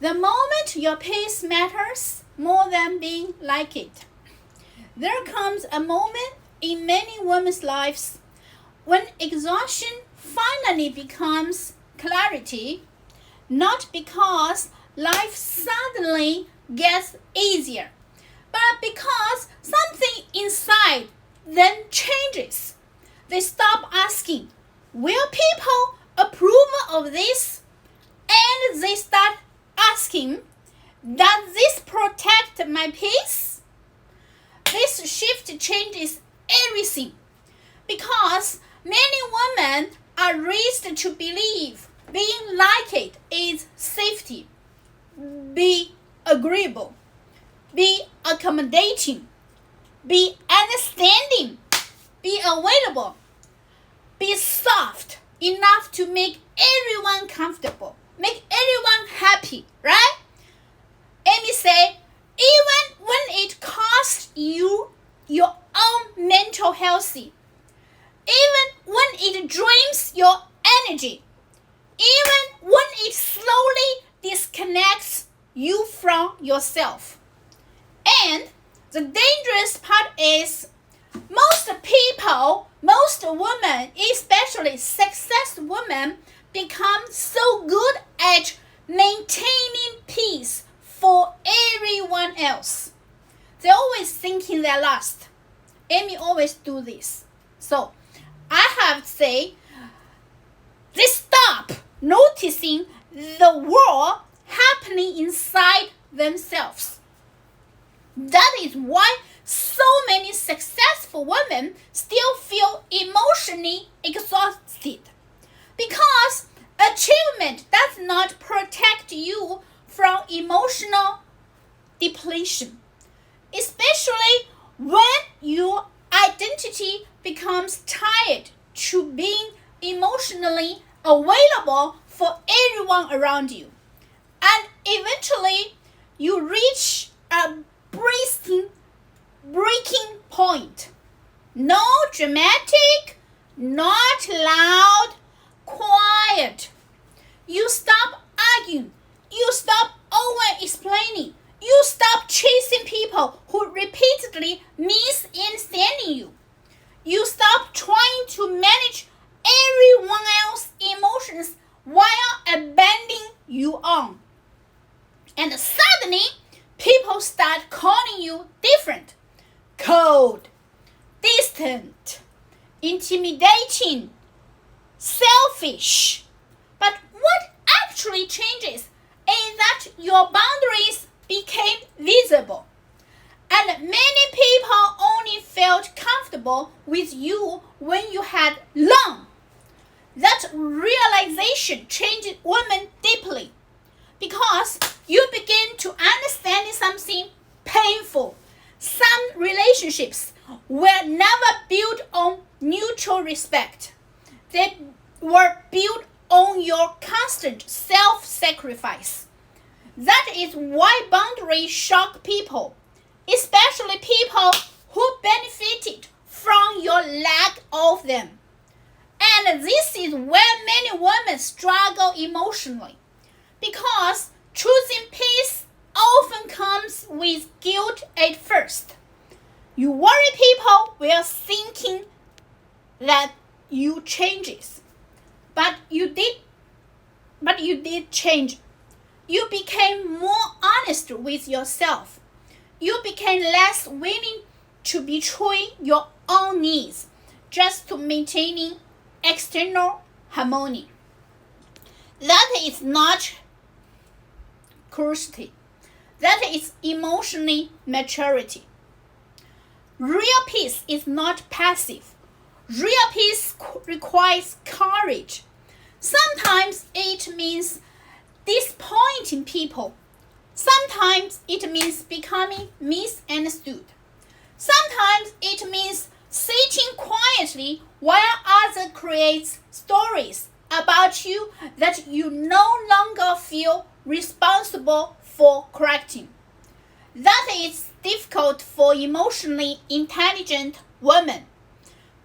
The moment your peace matters more than being liked. There comes a moment in many women's lives when exhaustion finally becomes clarity, not because life suddenly gets easier, but because something inside then changes. They stop asking, will people approve of this? And they start asking, does this protect my peace? This shift changes everything because many women are raised to believe being liked is safety, be agreeable, be accommodating, be understanding, be available, be soft enough to make everyone comfortable, make everyone happy, right? Amy say, even when it costs you your own mental health, even when it drains your energy, even when it slowly disconnects you from yourself. And the dangerous part is most people, most women, especially success women, become so good at maintaining peace for everyone else. They're always thinking they're last. Amy always do this. So I have to say, they stop noticing the world happening inside themselves. That is why so many successful women still feel emotionally exhausted. Because achievement does not protect you from emotional depletion, especially when your identity becomes tied to being emotionally available for everyone around you. And eventually, you reach a breaking point. No dramatic, not loud, quiet. You stop arguing. You stop over-explaining. You stop chasing people who repeatedly misunderstanding you. You stop trying to manage everyone else's emotions while abandoning your own. And suddenly, people start calling you different, cold, distant, intimidating, selfish. But what actually changes is that your boundaries became visible. And many people only felt comfortable with you when you had long. That realization changed women deeply because you begin to understand something painful. Some relationships were never built on mutual respect. They were built on your constant self-sacrifice. That is why boundaries shock people, especially people who benefited from your lack of them. And this is where many women struggle emotionally, because choosing peace often comes with guilt at first. You worry people will thinking that you changes, but you did change. You became more honest with yourself. You became less willing to betray your own needs just to maintaining external harmony. That is not curiosity. That is emotionally maturity. Real peace is not passive. Real peace requires courage. Sometimes it means disappointing people. Sometimes it means becoming misunderstood. Sometimes it means sitting quietly while others create stories about you that you no longer feel responsible for correcting. That is difficult for emotionally intelligent women,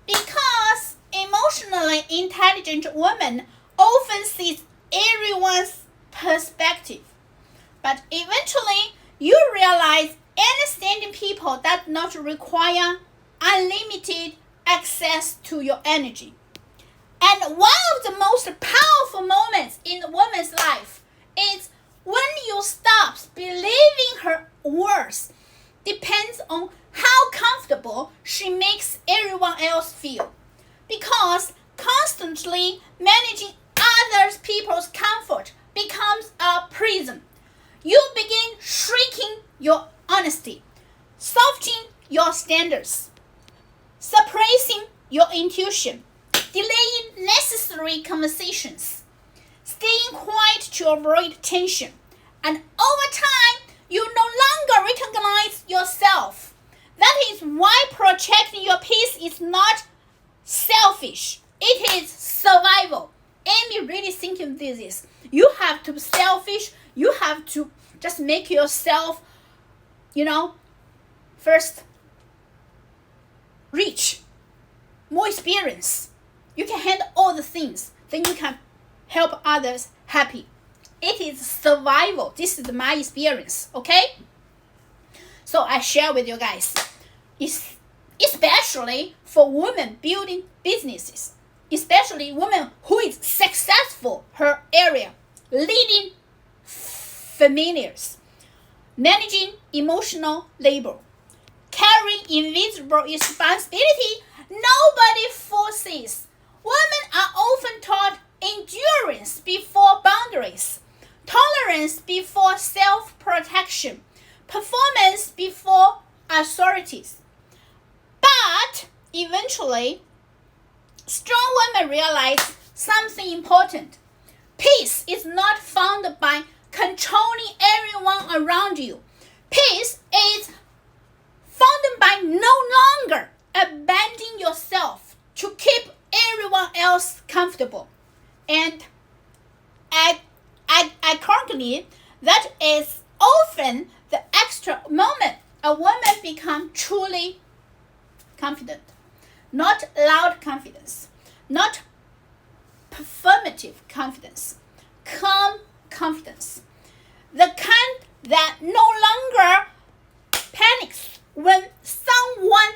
because emotionally intelligent women often see everyone's perspective. But eventually, you realize understanding people does not require unlimited access to your energy. And one of the most powerful moments in a woman's life is when you stop believing her words depends on how comfortable she makes everyone else feel. Because constantly managing other people's comfort becomes a prison. You begin shrinking your honesty, softening your standards, suppressing your intuition, delaying necessary conversations, staying quiet to avoid tension. And over time, you no longer recognize yourself. That is why protecting your peace is not selfish. It is survival. Amy really thinking this. You have to be selfish. You have to just make yourself, first rich, more experience. You can handle all the things. Then you can help others happy. It is survival. This is my experience, okay? So I share with you guys. Especially for women building businesses. Especially women who is successful her area. Leading familiars. Managing emotional labor. Carrying invisible responsibility nobody foresees. Women are often taught endurance before boundaries, tolerance before self-protection, performance before authorities. But eventually, strong women realize something important. Peace is not found by controlling everyone around you. Peace is found by no longer abandoning yourself to keep everyone else comfortable. And currently, that is often the extra moment a woman becomes truly confident. Not loud confidence, not performative confidence, calm confidence. The kind that no longer panics when someone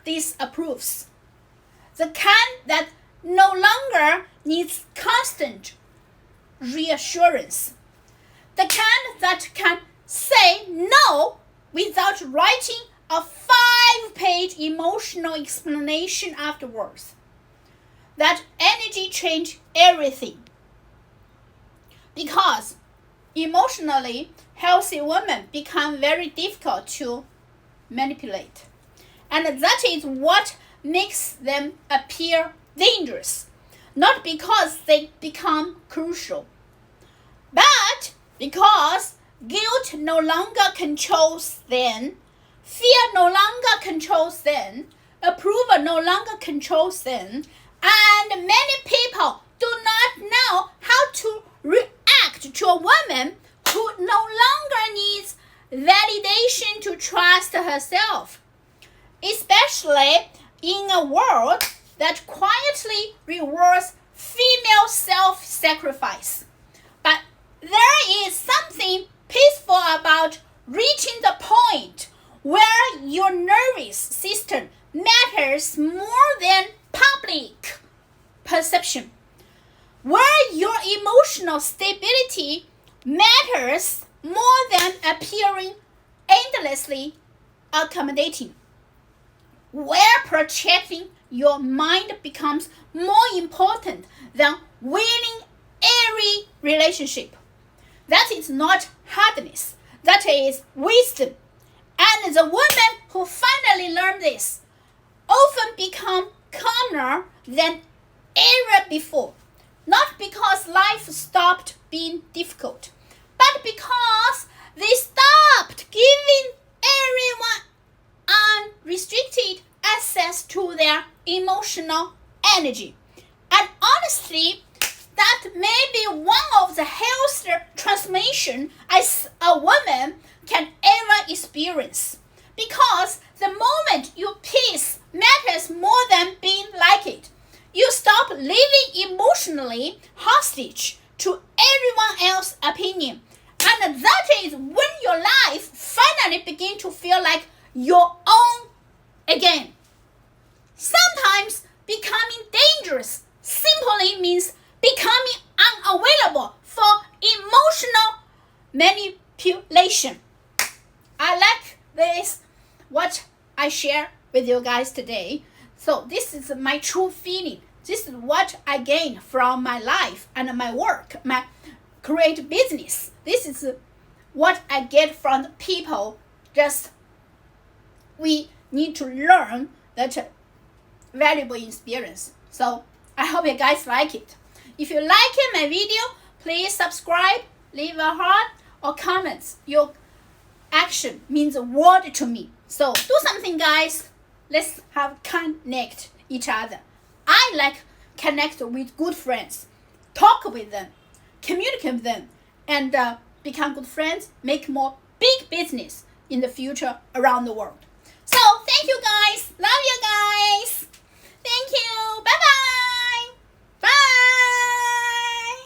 disapproves. The kind that no longer needs constant reassurance. The kind that can say no without writing a 5-page emotional explanation afterwards. That energy changes everything. Because emotionally healthy women become very difficult to manipulate. And that is what makes them appear dangerous. Not because they become crucial, but because guilt no longer controls them, fear no longer controls them, approval no longer controls them, and many people do not know how to react to a woman who no longer needs validation to trust herself, especially in a world that quietly rewards female self-sacrifice. But there is something peaceful about reaching the point where your nervous system matters more than public perception, where your emotional stability matters more than appearing endlessly accommodating, where protecting your mind becomes more important than winning every relationship. That is not hardness, that is wisdom. And the women who finally learn this often become calmer than ever before, not because life stopped being difficult, but because they stopped giving everyone unrestricted access to their emotional energy. And honestly, that may be one of the healthiest transformations as a woman can ever experience. Because the moment your peace matters more than being like it, you stop living emotionally hostage to everyone else's opinion And that is when your life finally begins to feel like your own again. Sometimes becoming dangerous simply means becoming unavailable for emotional manipulation. I like this, what I share with you guys today. So this is my true feeling. This is what I gain from my life and my work, my create business. This is what I get from the people. Just we need to learn that valuable experience. So I hope you guys like it. If you like my video, please subscribe, leave a heart or comments. Your action means a world to me. So do something, guys. Let's have connect each other. I like connect with good friends, talk with them, communicate with them, and become good friends, make more big business in the future around the world.